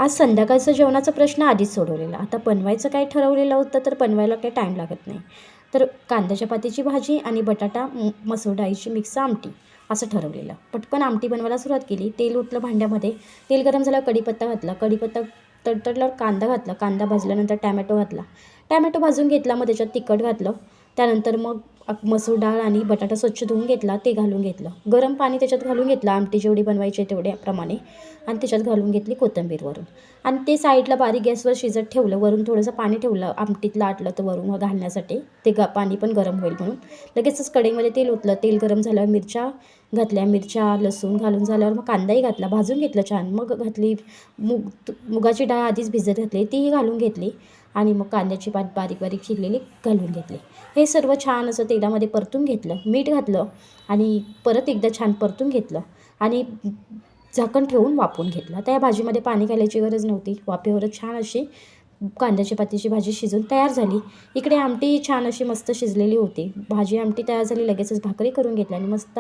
आज संध्याकाळचं जेवणाचा प्रश्न आधीच सोडवलेला. आता बनवायचं काय ठरवलेलं होतं, तर बनवायला काही टाईम लागत नाही. तर कांदा चपातीची भाजी आणि बटाटा मसूर डाळीची मिक्स आमटी असं ठरवलेलं. पटकन आमटी बनवायला सुरुवात केली. तेल ओतलं भांड्यामध्ये. तेल गरम झाल्यावर कढीपत्ता घातला. कढीपत्ता तडतडल्यावर कांदा घातला. कांदा भाजल्यानंतर टॅमॅटो घातला. टॅमॅटो भाजून घेतला. मग त्याच्यात तिखट घातलं. त्यानंतर मग मसूर डाळ आणि बटाटा स्वच्छ धुवून घेतला, ते घालून घेतलं. गरम पाणी त्याच्यात घालून घेतलं, आमटी जेवढी बनवायची आहे तेवढ्याप्रमाणे, आणि त्याच्यात घालून घेतली कोथिंबीर वरून. आणि ते साईडला बारीक गॅसवर शिजत ठेवलं. वरून थोडंसं पाणी ठेवलं आमटीतलं आटलं तर वरून घालण्यासाठी, ते पाणी पण गरम होईल म्हणून. लगेचच कढईमध्ये तेल ओतलं. तेल गरम झाल्यावर मिरच्या घातल्या. मिरच्या लसूण घालून झाल्यावर मग कांदाही घातला, भाजून घेतलं छान. मग घातली मुगाची डाळ आधीच भिजत घातली, तीही घालून घेतली. आणि मग कांद्याची पात बारीक बारीक चिरलेली घालून घेतली. हे सर्व छान असं तेलामध्ये परतून घेतलं. मीठ घातलं आणि परत एकदा छान परतून घेतलं आणि झाकण ठेवून वाफवून घेतलं. त्या भाजीमध्ये पाणी घालायची गरज नव्हती. वाफेवरच छान अशी कांद्याची पातीची भाजी शिजून तयार झाली. इकडे आमटी छान अशी मस्त शिजलेली होती. भाजी आमटी तयार झाली. लगेचच भाकरी करून घेतल्या आणि मस्त